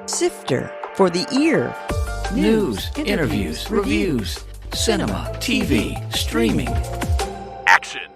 Sifter for the ear. News, interviews, reviews, cinema, TV, streaming. Action!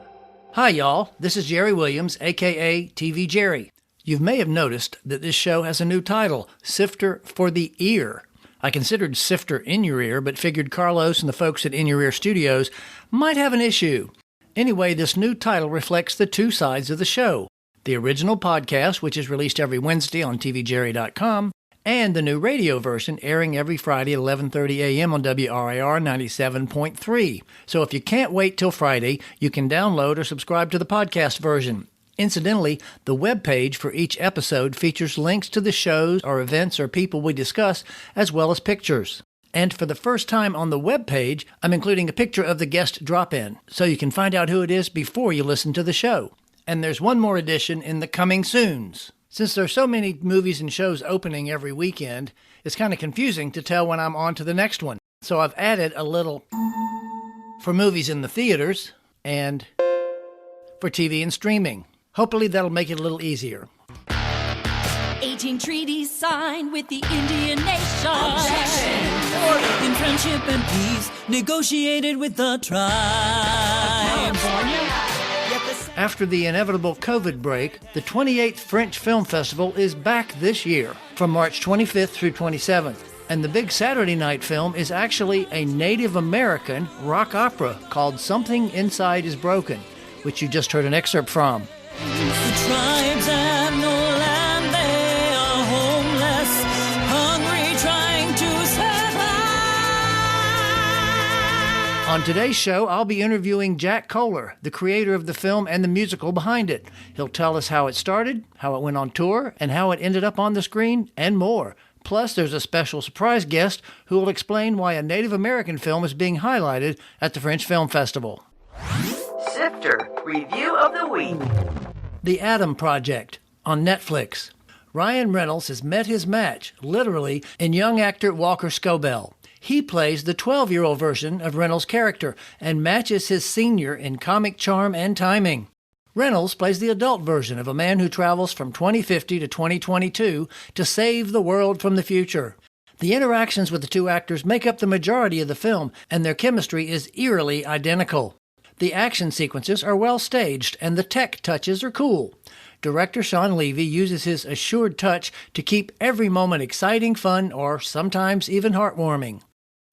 Hi, y'all. This is Jerry Williams, a.k.a. TV Jerry. You may have noticed that this show has a new title, Sifter for the Ear. I considered Sifter in your ear, but figured Carlos and the folks at In Your Ear Studios might have an issue. Anyway, this new title reflects the two sides of the show. The original podcast, which is released every Wednesday on tvjerry.com, and the new radio version airing every Friday at 11:30 a.m. on WRIR 97.3. So if you can't wait till Friday, you can download or subscribe to the podcast version. Incidentally, the webpage for each episode features links to the shows or events or people we discuss, as well as pictures. And for the first time on the webpage, I'm including a picture of the guest drop-in, so you can find out who it is before you listen to the show. And there's one more edition in the coming soons. Since there's so many movies and shows opening every weekend, it's kind of confusing to tell when I'm on to the next one. So I've added a little for movies in the theaters and for TV and streaming. Hopefully that'll make it a little easier. 18 treaties signed with the Indian nation. Objection! Order! In friendship and peace, negotiated with the tribes. After the inevitable COVID break, the 28th French Film Festival is back this year, from March 25th through 27th. And the big Saturday night film is actually a Native American rock opera called Something Inside is Broken, which you just heard an excerpt from. The tribes have no land, they are homeless, hungry, trying to survive. On today's show, I'll be interviewing Jack Kohler, the creator of the film and the musical behind it. He'll tell us how it started, how it went on tour, and how it ended up on the screen, and more. Plus, there's a special surprise guest who will explain why a Native American film is being highlighted at the French Film Festival. Sifter Review of the Week. The Adam Project on Netflix. Ryan Reynolds has met his match, literally, in young actor Walker Scobell. He plays the 12-year-old version of Reynolds' character and matches his senior in comic charm and timing. Reynolds plays the adult version of a man who travels from 2050 to 2022 to save the world from the future. The interactions with the two actors make up the majority of the film, and their chemistry is eerily identical. The action sequences are well staged, and the tech touches are cool. Director Sean Levy uses his assured touch to keep every moment exciting, fun, or sometimes even heartwarming.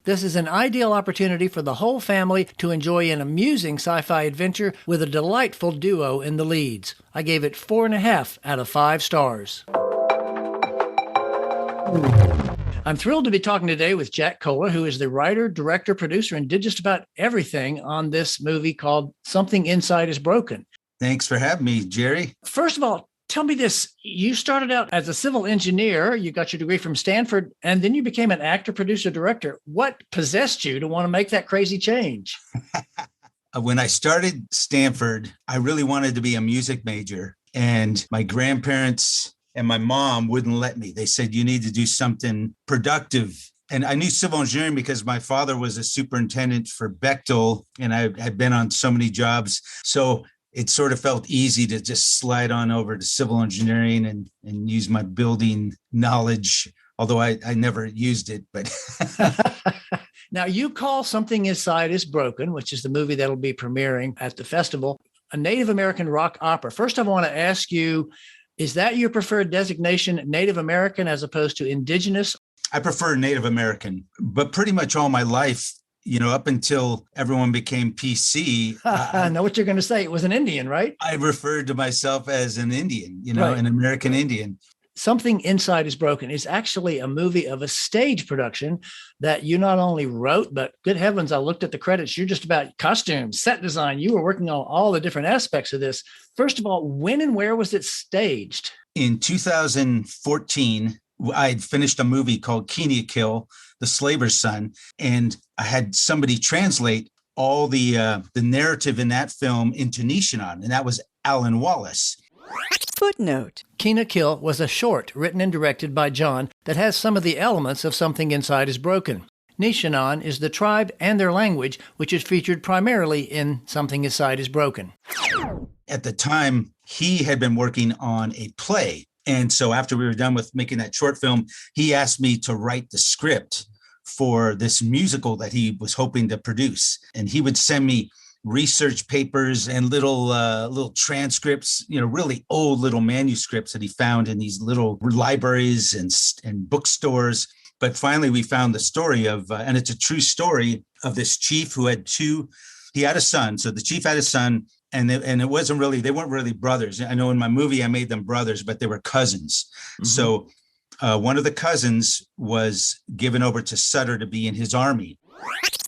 This is an ideal opportunity for the whole family to enjoy an amusing sci-fi adventure with a delightful duo in the leads. I gave it 4.5 out of 5 stars. I'm thrilled to be talking today with Jack Kohler, who is the writer, director, producer, and did just about everything on this movie called Something Inside is Broken. Thanks for having me, Jerry. First of all, tell me this. You started out as a civil engineer, you got your degree from Stanford, and then you became an actor, producer, director. What possessed you to want to make that crazy change? When I started Stanford, I really wanted to be a music major, and my grandparents and my mom wouldn't let me. They said, you need to do something productive. And I knew civil engineering because my father was a superintendent for Bechtel, and I had been on so many jobs. So it sort of felt easy to just slide on over to civil engineering and use my building knowledge, although I never used it. But Now, you call Something Inside is Broken, which is the movie that'll be premiering at the festival, a Native American rock opera. First, I want to ask you, is that your preferred designation, Native American, as opposed to indigenous? I prefer Native American, but pretty much all my life, up until everyone became PC. I know what you're going to say. It was an Indian, right? I referred to myself as an Indian, Right. An American Indian. Something Inside is Broken is actually a movie of a stage production that you not only wrote, but good heavens, I looked at the credits. You're just about costumes, set design. You were working on all the different aspects of this. First of all, when and where was it staged? In 2014, I had finished a movie called Kill, The Slaver's Son, and I had somebody translate all the narrative in that film into Nishanan, and that was Alan Wallace. Footnote. Kina Kill was a short written and directed by John that has some of the elements of Something Inside is Broken. Nishanan is the tribe and their language, which is featured primarily in Something Inside is Broken. At the time, he had been working on a play And so after we were done with making that short film, he asked me to write the script for this musical that he was hoping to produce. And he would send me research papers and little transcripts, really old little manuscripts that he found in these little libraries and bookstores. But finally, we found the story of, and it's a true story of this chief who had he had a son. So the chief had a son, and they weren't really brothers. I know in my movie, I made them brothers, but they were cousins. Mm-hmm. So one of the cousins was given over to Sutter to be in his army.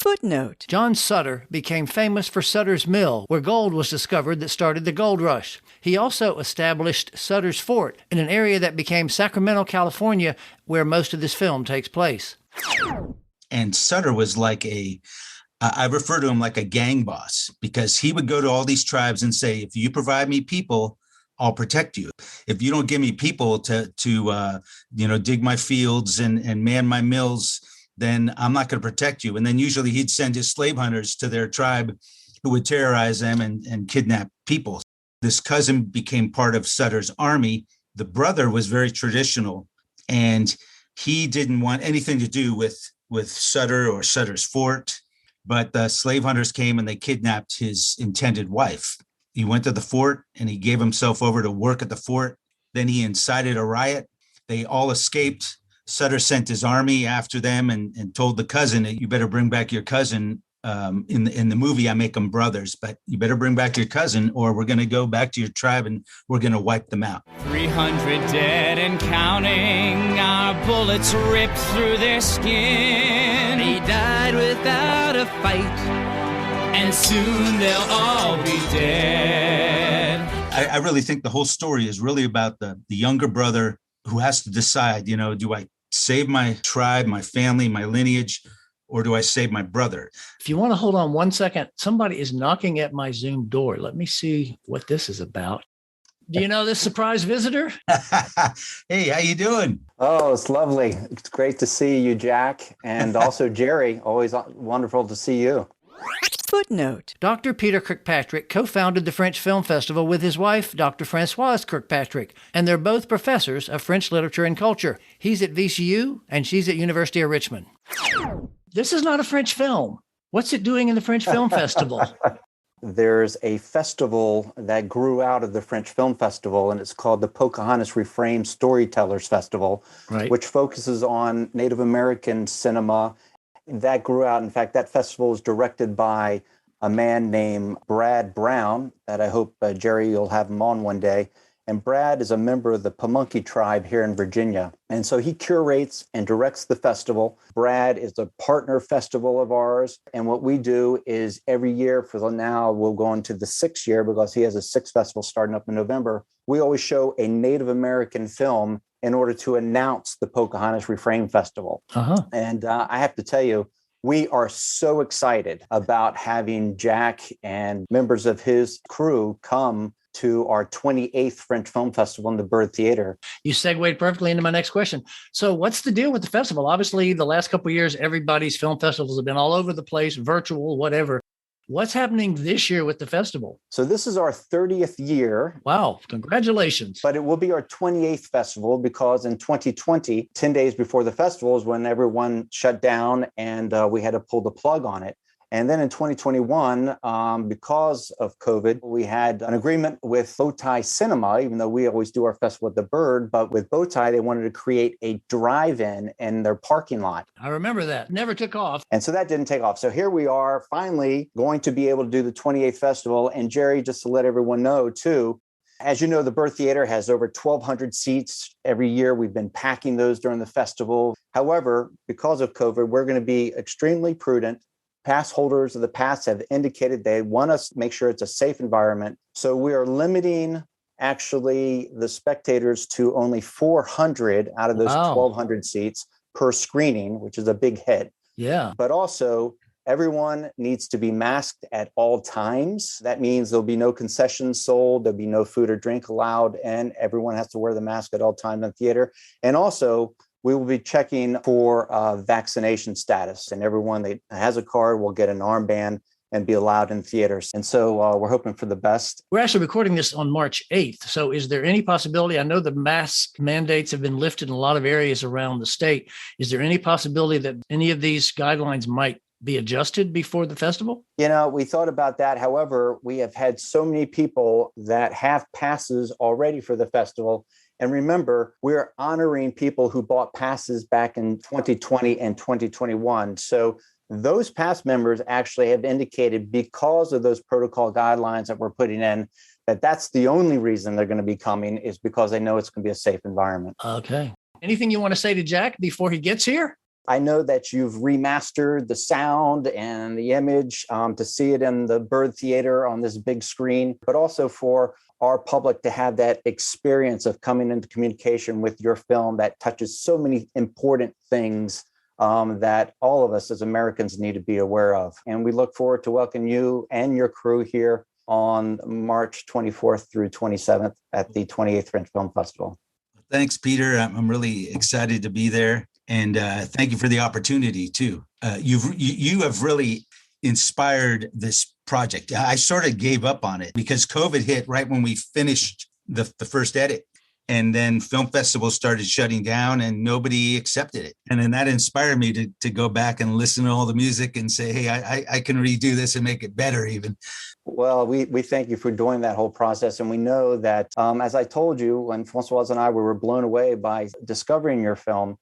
Footnote. John Sutter became famous for Sutter's Mill, where gold was discovered that started the gold rush. He also established Sutter's Fort in an area that became Sacramento, California, where most of this film takes place. And Sutter was like I refer to him like a gang boss, because he would go to all these tribes and say, if you provide me people, I'll protect you. If you don't give me people to dig my fields and man my mills, then I'm not going to protect you. And then usually he'd send his slave hunters to their tribe who would terrorize them and kidnap people. This cousin became part of Sutter's army. The brother was very traditional, and he didn't want anything to do with Sutter or Sutter's fort. But the slave hunters came and they kidnapped his intended wife. He went to the fort and he gave himself over to work at the fort. Then he incited a riot. They all escaped. Sutter sent his army after them and told the cousin, you better bring back your cousin. In the movie, I make them brothers, but you better bring back your cousin or we're going to go back to your tribe and we're going to wipe them out. 300 dead and counting, our bullets ripped through their skin. He died without a fight, and soon they'll all be dead. I really think the whole story is really about the younger brother who has to decide, do I save my tribe, my family, my lineage, or do I save my brother? If you want to hold on 1 second, somebody is knocking at my Zoom door. Let me see what this is about. Do you know this surprise visitor? Hey, how you doing? Oh, it's lovely. It's great to see you, Jack. And also Jerry, always wonderful to see you. Footnote. Dr. Peter Kirkpatrick co-founded the French Film Festival with his wife, Dr. Françoise Kirkpatrick, and they're both professors of French literature and culture. He's at VCU, and she's at University of Richmond. This is not a French film. What's it doing in the French Film Festival? There's a festival that grew out of the French Film Festival, and it's called the Pocahontas Reframed Storytellers Festival, right, which focuses on Native American cinema. That grew out. In fact, that festival is directed by a man named Brad Brown, that I hope, Jerry, you'll have him on one day. And Brad is a member of the Pamunkey tribe here in Virginia. And so he curates and directs the festival. Brad is a partner festival of ours. And what we do is every year for now, we'll go into the 6th year because he has a 6th festival starting up in November. We always show a Native American film in order to announce the Pocahontas Reframed Festival. Uh-huh. And I have to tell you, we are so excited about having Jack and members of his crew come to our 28th French Film Festival in the Byrd Theater. You segued perfectly into my next question. So what's the deal with the festival? Obviously, the last couple of years, everybody's film festivals have been all over the place, virtual, whatever. What's happening this year with the festival? So this is our 30th year. Wow, congratulations. But it will be our 28th festival because in 2020, 10 days before the festival is when everyone shut down and we had to pull the plug on it. And then in 2021, because of COVID, we had an agreement with Bowtie Cinema, even though we always do our festival at the Byrd, but with Bowtie, they wanted to create a drive-in in their parking lot. I remember that. Never took off. And so that didn't take off. So here we are finally going to be able to do the 28th festival. And Jerry, just to let everyone know too, as you know, the Byrd Theater has over 1,200 seats every year. We've been packing those during the festival. However, because of COVID, we're going to be extremely prudent. Pass holders of the pass have indicated they want us to make sure it's a safe environment. So we are limiting actually the spectators to only 400 out of those 1,200 seats per screening, which is a big hit. Yeah. But also everyone needs to be masked at all times. That means there'll be no concessions sold. There'll be no food or drink allowed. And everyone has to wear the mask at all times in the theater. And also, we will be checking for vaccination status, and everyone that has a card will get an armband and be allowed in theaters. And so we're hoping for the best. We're actually recording this on March 8th. So is there any possibility? I know the mask mandates have been lifted in a lot of areas around the state. Is there any possibility that any of these guidelines might be adjusted before the festival? We thought about that. However, we have had so many people that have passes already for the festival. And remember, we're honoring people who bought passes back in 2020 and 2021. So those pass members actually have indicated, because of those protocol guidelines that we're putting in, that that's the only reason they're going to be coming, is because they know it's going to be a safe environment. Okay. Anything you want to say to Jack before he gets here? I know that you've remastered the sound and the image to see it in the Bird Theater on this big screen, but also for our public to have that experience of coming into communication with your film that touches so many important things that all of us as Americans need to be aware of. And we look forward to welcoming you and your crew here on March 24th through 27th at the 28th French Film Festival. Thanks, Peter. I'm really excited to be there. And thank you for the opportunity, too. You have really inspired this project. I sort of gave up on it because COVID hit right when we finished the first edit. And then film festivals started shutting down and nobody accepted it. And then that inspired me to go back and listen to all the music and say, hey, I can redo this and make it better even. Well, we thank you for doing that whole process. And we know that, as I told you, when Francoise and I were blown away by discovering your film,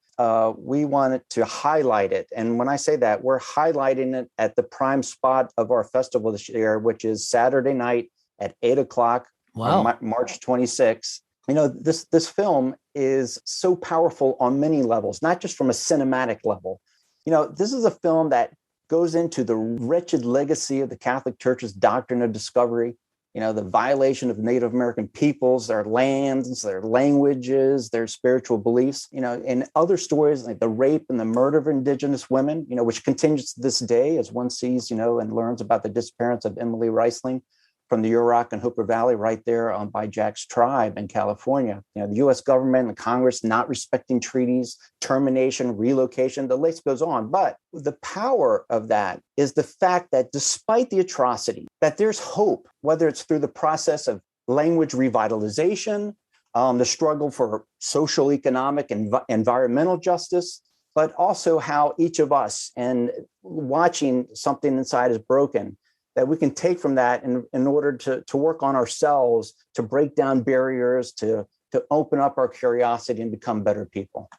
we wanted to highlight it. And when I say that, we're highlighting it at the prime spot of our festival this year, which is Saturday night at 8:00 on March 26th. This film is so powerful on many levels, not just from a cinematic level. This is a film that goes into the wretched legacy of the Catholic Church's doctrine of discovery, the violation of Native American peoples, their lands, their languages, their spiritual beliefs, and other stories like the rape and the murder of Indigenous women, which continues to this day as one sees, and learns about the disappearance of Emily Reisling from the Yurok and Hooper Valley right there by Jack's tribe in California. The U.S. government and Congress not respecting treaties, termination, relocation, the list goes on. But the power of that is the fact that despite the atrocity, that there's hope, whether it's through the process of language revitalization, the struggle for social, economic, and environmental justice, but also how each of us, and watching something inside is broken, that we can take from that in order to work on ourselves, to break down barriers, to open up our curiosity and become better people.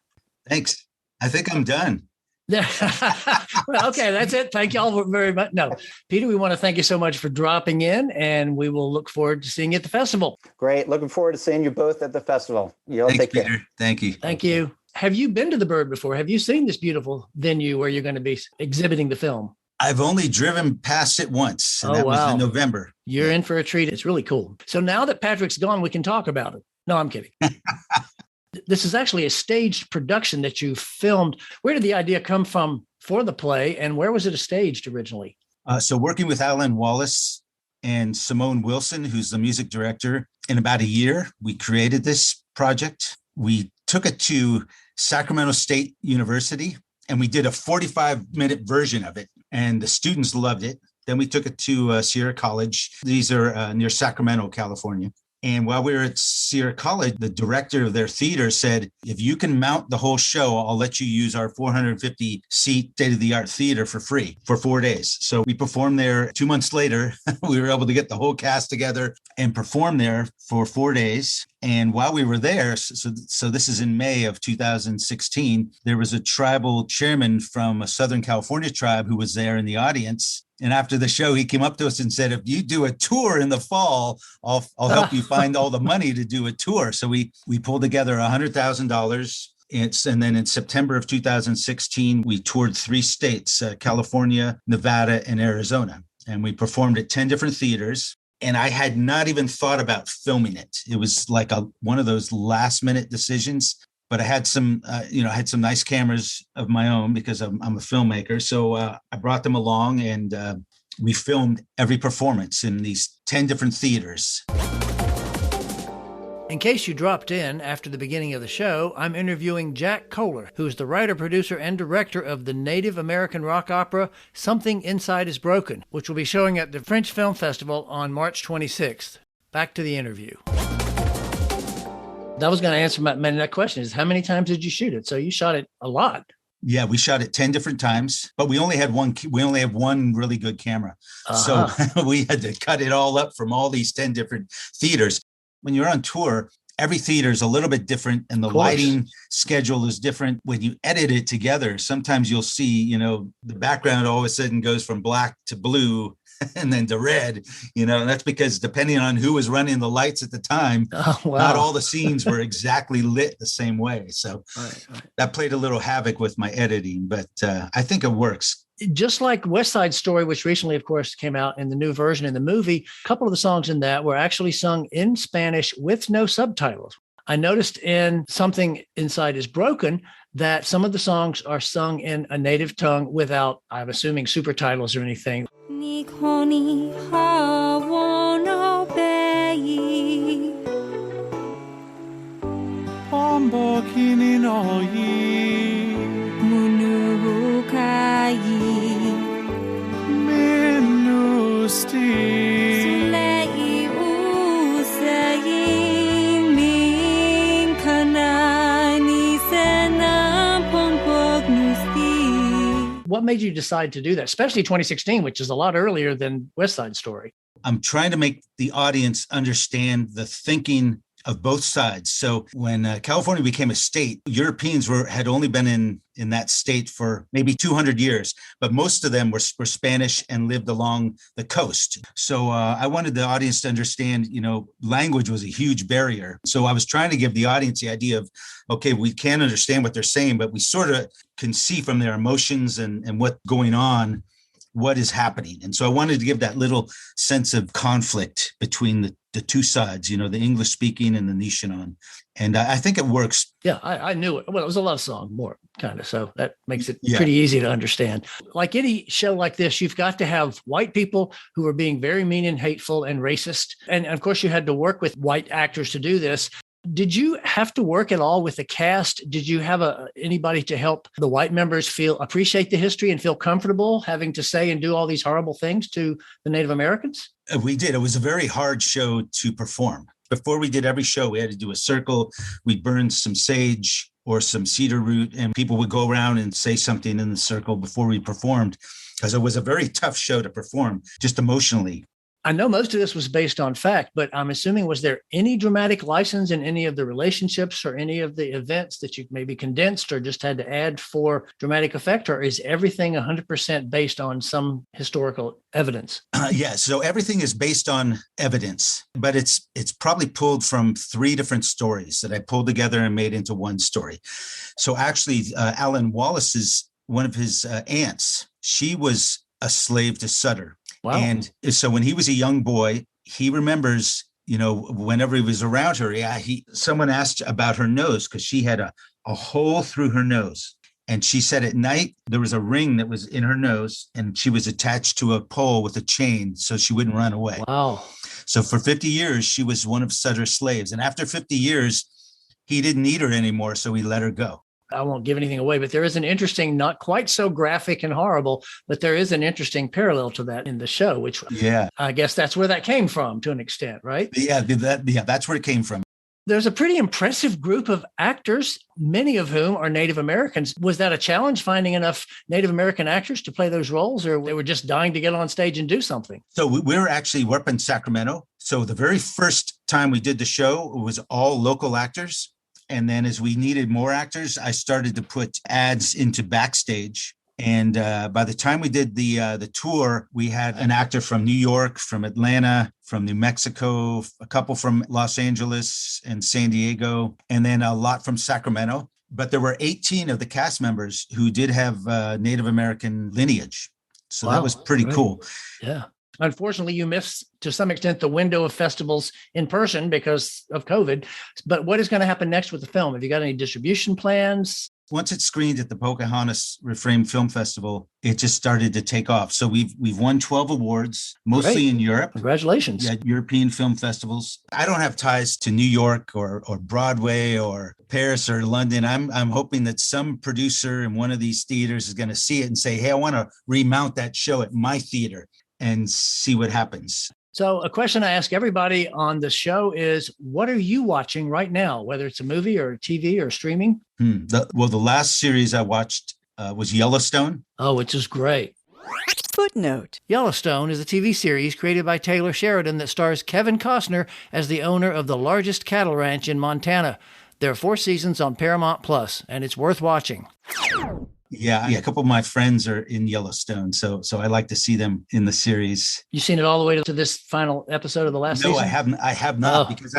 Thanks. I think I'm done. Well, okay, that's it. Thank you all very much. No, Peter, we want to thank you so much for dropping in, and we will look forward to seeing you at the festival. Great. Looking forward to seeing you both at the festival. You all take care. Peter. Thank you. Thank you. Have you been to the Bird before? Have you seen this beautiful venue where you're going to be exhibiting the film? I've only driven past it once, and that was in November. You're in for a treat. It's really cool. So now that Patrick's gone, we can talk about it. No, I'm kidding. This is actually a staged production that you filmed. Where did the idea come from for the play, and where was it staged originally? So working with Alan Wallace and Simone Wilson, who's the music director, in about a year, we created this project. We took it to Sacramento State University, and we did a 45-minute version of it, and the students loved it. Then we took it to Sierra College. These are near Sacramento, California. And while we were at Sierra College, the director of their theater said, if you can mount the whole show, I'll let you use our 450-seat state-of-the-art theater for free for 4 days. So we performed there. 2 months later, we were able to get the whole cast together and perform there for 4 days. And while we were there, so this is in May of 2016, there was a tribal chairman from a Southern California tribe who was there in the audience. And after the show, he came up to us and said, if you do a tour in the fall, I'll help you find all the money to do a tour. So we pulled together $100,000. And then in September of 2016, we toured 3 states, California, Nevada, and Arizona. And we performed at 10 different theaters. And I had not even thought about filming it. It was like one of those last minute decisions. But I had some, I had some nice cameras of my own because I'm a filmmaker. So I brought them along, and we filmed every performance in these 10 different theaters. In case you dropped in after the beginning of the show, I'm interviewing Jack Kohler, who is the writer, producer, and director of the Native American rock opera Something Inside Is Broken, which will be showing at the French Film Festival on March 26th. Back to the interview. That was going to answer my next question is how many times did you shoot it? So you shot it a lot. Yeah, we shot it 10 different times, but we only have one really good camera. So we had to cut it all up from all these 10 different theaters. When you're on tour, every theater is a little bit different and the lighting schedule is different. When you edit it together, sometimes you'll see, the background all of a sudden goes from black to blue and then to red, and that's because depending on who was running the lights at the time, not all the scenes were exactly lit the same way. So that played a little havoc with my editing, but I think it works. Just like West Side Story, which recently, of course, came out in the new version in the movie, a couple of the songs in that were actually sung in Spanish with no subtitles. I noticed in Something Inside Is Broken that some of the songs are sung in a native tongue without, I'm assuming, super titles or anything. What made you decide to do that, especially 2016, which is a lot earlier than West Side Story? I'm trying to make the audience understand the thinking of both sides. So when California became a state, Europeans had only been in that state for maybe 200 years, but most of them were Spanish and lived along the coast. So I wanted the audience to understand, language was a huge barrier. So I was trying to give the audience the idea of, okay, we can't understand what they're saying, but we sort of can see from their emotions and what's going on, what is happening. And so I wanted to give that little sense of conflict between the two sides, the English speaking and the Nishanan. And I think it works. Yeah, I knew it. Well, it was a love song more kind of. So that makes it pretty easy to understand. Like any show like this, you've got to have white people who are being very mean and hateful and racist. And of course, you had to work with white actors to do this. Did you have to work at all with the cast? Did you have anybody to help the white members appreciate the history and feel comfortable having to say and do all these horrible things to the Native Americans? We did. It was a very hard show to perform. Before we did every show, we had to do a circle. We'd burn some sage or some cedar root, and people would go around and say something in the circle before we performed, because it was a very tough show to perform, just emotionally. I know most of this was based on fact, but I'm assuming, was there any dramatic license in any of the relationships or any of the events that you maybe condensed or just had to add for dramatic effect, or is everything 100% based on some historical evidence? So everything is based on evidence, but it's probably pulled from 3 different stories that I pulled together and made into one story. So actually, Alan Wallace's, one of his aunts, she was a slave to Sutter. Wow. And so when he was a young boy, he remembers, whenever he was around her, someone asked about her nose because she had a hole through her nose. And she said at night, there was a ring that was in her nose and she was attached to a pole with a chain so she wouldn't run away. Wow. So for 50 years, she was one of Sutter's slaves. And after 50 years, he didn't need her anymore, so he let her go. I won't give anything away, but there is an interesting, not quite so graphic and horrible, but there is an interesting parallel to that in the show, which I guess that's where that came from to an extent, right? Yeah, that's where it came from. There's a pretty impressive group of actors, many of whom are Native Americans. Was that a challenge, finding enough Native American actors to play those roles, or they were just dying to get on stage and do something? So we're up in Sacramento. So the very first time we did the show, it was all local actors. And then as we needed more actors, I started to put ads into Backstage. And by the time we did the tour, we had an actor from New York, from Atlanta, from New Mexico, a couple from Los Angeles and San Diego, and then a lot from Sacramento. But there were 18 of the cast members who did have Native American lineage. So that was pretty cool. Yeah. Unfortunately, you missed, to some extent, the window of festivals in person because of COVID. But what is going to happen next with the film? Have you got any distribution plans? Once it screened at the Pocahontas Reframe Film Festival, it just started to take off. So we've won 12 awards, mostly Great. in Europe. Congratulations. Yeah, European film festivals. I don't have ties to New York or Broadway or Paris or London. I'm hoping that some producer in one of these theaters is going to see it and say, hey, I want to remount that show at my theater and see what happens. So a question I ask everybody on the show is, what are you watching right now, whether it's a movie or TV or streaming? The last series I watched was Yellowstone. Oh, which is great. Footnote. Yellowstone is a TV series created by Taylor Sheridan that stars Kevin Costner as the owner of the largest cattle ranch in Montana. There are 4 seasons on Paramount Plus, and it's worth watching. Yeah, a couple of my friends are in Yellowstone, so I like to see them in the series. You seen it all the way to this final episode of the last season? No, I haven't. I have not because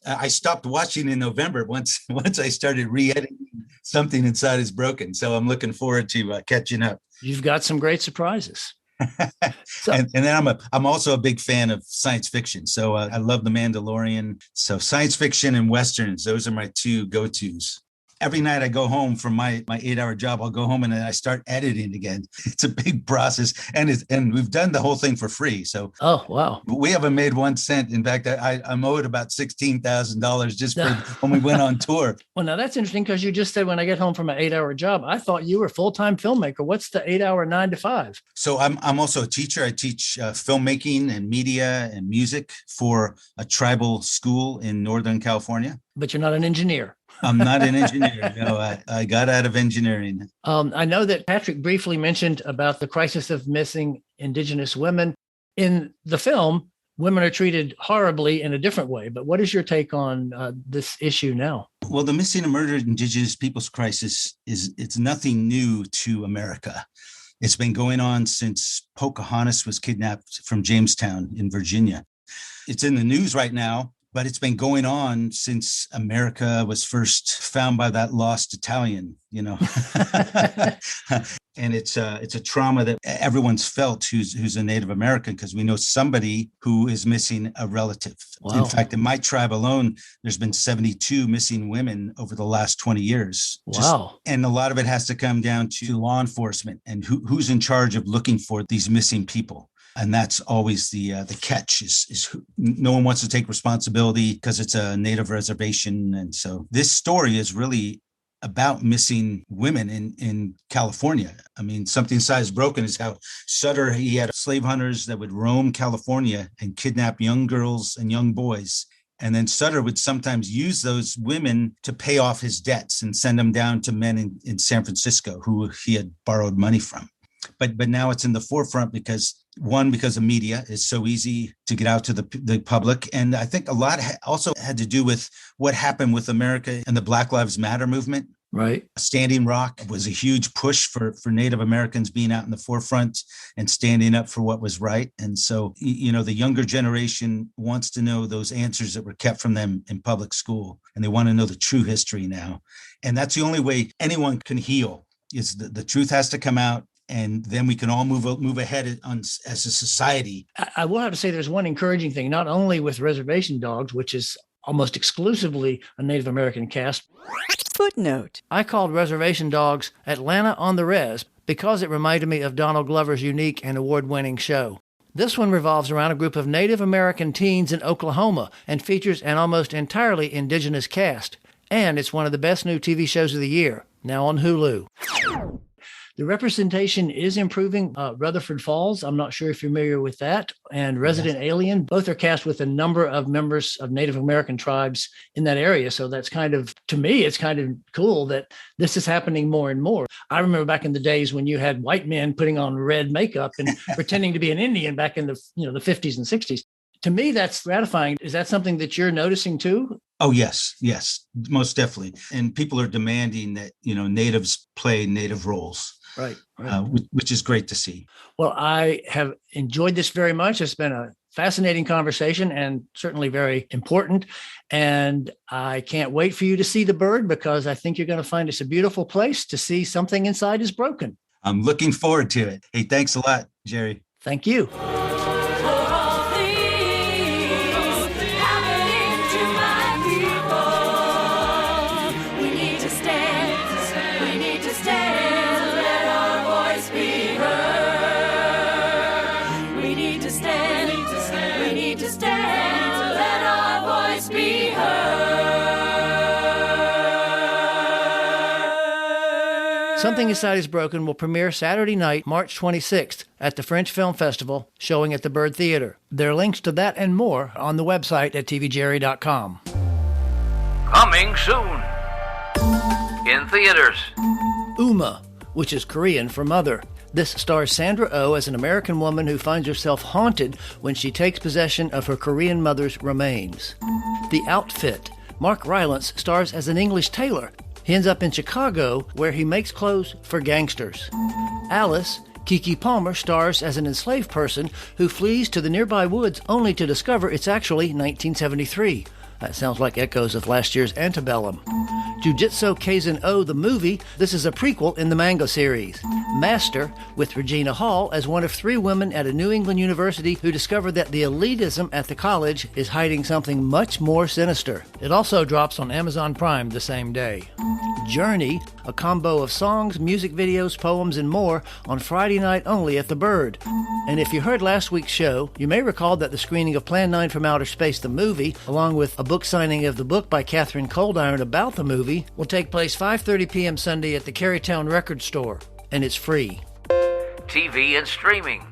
I stopped watching in November once I started re-editing Something Inside Is Broken. So I'm looking forward to catching up. You've got some great surprises. And then I'm also a big fan of science fiction. So I love The Mandalorian. So science fiction and Westerns, those are my 2 go-tos. Every night I go home from my 8-hour job, I'll go home and then I start editing again. It's a big process. And we've done the whole thing for free. So oh, wow. We haven't made 1 cent. In fact, I'm owed about $16,000 just for when we went on tour. Well, now that's interesting because you just said when I get home from an 8-hour job, I thought you were a full-time filmmaker. What's the 8-hour 9 to 5? So I'm also a teacher. I teach filmmaking and media and music for a tribal school in Northern California. But you're not an engineer. I'm not an engineer. No, I got out of engineering. I know that Patrick briefly mentioned about the crisis of missing Indigenous women. In the film, women are treated horribly in a different way. But what is your take on this issue now? Well, the missing and murdered Indigenous peoples crisis it's nothing new to America. It's been going on since Pocahontas was kidnapped from Jamestown in Virginia. It's in the news right now, but it's been going on since America was first found by that lost Italian, And it's a trauma that everyone's felt who's a Native American, because we know somebody who is missing a relative. Wow. In fact, in my tribe alone, there's been 72 missing women over the last 20 years. Wow. And a lot of it has to come down to law enforcement and who's in charge of looking for these missing people. And that's always the catch is no one wants to take responsibility because it's a Native reservation. And so this story is really about missing women in California. I mean, Something Size Broken is how Sutter, he had slave hunters that would roam California and kidnap young girls and young boys. And then Sutter would sometimes use those women to pay off his debts and send them down to men in San Francisco who he had borrowed money from. But now it's in the forefront because of media. It's so easy to get out to the public. And I think a lot also had to do with what happened with America and the Black Lives Matter movement. Right. Standing Rock was a huge push for Native Americans being out in the forefront and standing up for what was right. And so, the younger generation wants to know those answers that were kept from them in public school. And they want to know the true history now. And that's the only way anyone can heal, is the truth has to come out. And then we can all move ahead as a society. I will have to say there's one encouraging thing, not only with Reservation Dogs, which is almost exclusively a Native American cast. Footnote. I called Reservation Dogs Atlanta on the Res because it reminded me of Donald Glover's unique and award-winning show. This one revolves around a group of Native American teens in Oklahoma and features an almost entirely indigenous cast. And it's one of the best new TV shows of the year, now on Hulu. The representation is improving. Rutherford Falls, I'm not sure if you're familiar with that, and Resident Alien, both are cast with a number of members of Native American tribes in that area. So that's to me, it's kind of cool that this is happening more and more. I remember back in the days when you had white men putting on red makeup and pretending to be an Indian back in the 50s and 60s. To me, that's gratifying. Is that something that you're noticing too? Oh, yes, most definitely. And people are demanding that, natives play native roles. Right. Which is great to see. Well, I have enjoyed this very much. It's been a fascinating conversation and certainly very important. And I can't wait for you to see the bird, because I think you're going to find it's a beautiful place to see Something Inside Is Broken. I'm looking forward to it. Hey, thanks a lot, Jerry. Thank you. We need to stand. We need need to stand, let our voice be heard. We need to stand, we need to stand, let our voice be heard. Something Inside Is Broken will premiere Saturday night, March 26th at the French Film Festival, showing at the Bird Theater. There are links to that and more on the website at tvjerry.com. Coming soon. In theaters. Uma, which is Korean for mother. This stars Sandra Oh as an American woman who finds herself haunted when she takes possession of her Korean mother's remains. The Outfit. Mark Rylance stars as an English tailor. He ends up in Chicago, where he makes clothes for gangsters. Alice. Kiki Palmer stars as an enslaved person who flees to the nearby woods only to discover it's actually 1973. That sounds like echoes of last year's Antebellum. Jujutsu Kaisen O, the movie. This is a prequel in the manga series. Master, with Regina Hall as one of 3 women at a New England university who discover that the elitism at the college is hiding something much more sinister. It also drops on Amazon Prime the same day. Journey, a combo of songs, music videos, poems, and more on Friday night only at the Bird. And if you heard last week's show, you may recall that the screening of Plan 9 from Outer Space, the movie, along with a book signing of the book by Catherine Coldiron about the movie, will take place 5:30 p.m. Sunday at the Carytown Record Store, and it's free. TV and streaming.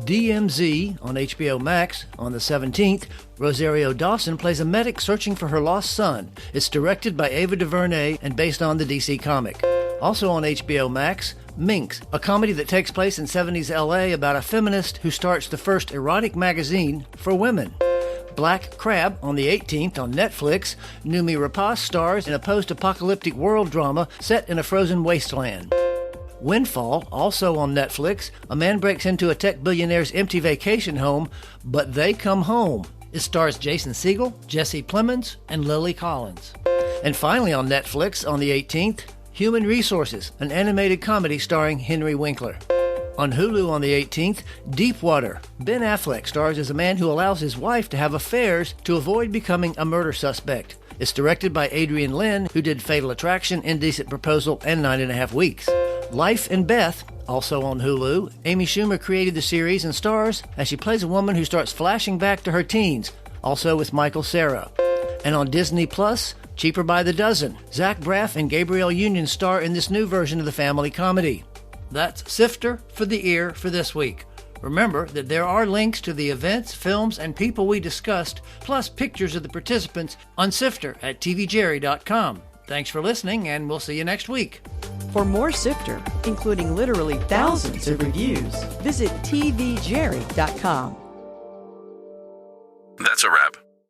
DMZ on HBO Max on the 17th. Rosario Dawson plays a medic searching for her lost son. It's directed by Ava DuVernay and based on the DC comic. Also on HBO Max, Minx, a comedy that takes place in 70s LA about a feminist who starts the first erotic magazine for women. Black Crab on the 18th on Netflix. Noomi Rapace stars in a post-apocalyptic world drama set in a frozen wasteland. Windfall, also on Netflix. A man breaks into a tech billionaire's empty vacation home, but they come home. It stars Jason Segel, Jesse Plemons, and Lily Collins. And finally on Netflix on the 18th, Human Resources, an animated comedy starring Henry Winkler. On Hulu on the 18th, Deepwater. Ben Affleck stars as a man who allows his wife to have affairs to avoid becoming a murder suspect. It's directed by Adrian Lynn, who did Fatal Attraction, Indecent Proposal, and 9.5 Weeks. Life and Beth, also on Hulu. Amy Schumer created the series and stars as she plays a woman who starts flashing back to her teens, also with Michael Cera. And on Disney Plus, Cheaper by the Dozen. Zach Braff and Gabrielle Union star in this new version of the family comedy. That's Sifter for the Ear for this week. Remember that there are links to the events, films, and people we discussed, plus pictures of the participants on Sifter at tvjerry.com. Thanks for listening, and we'll see you next week. For more Sifter, including literally thousands of reviews, visit tvjerry.com.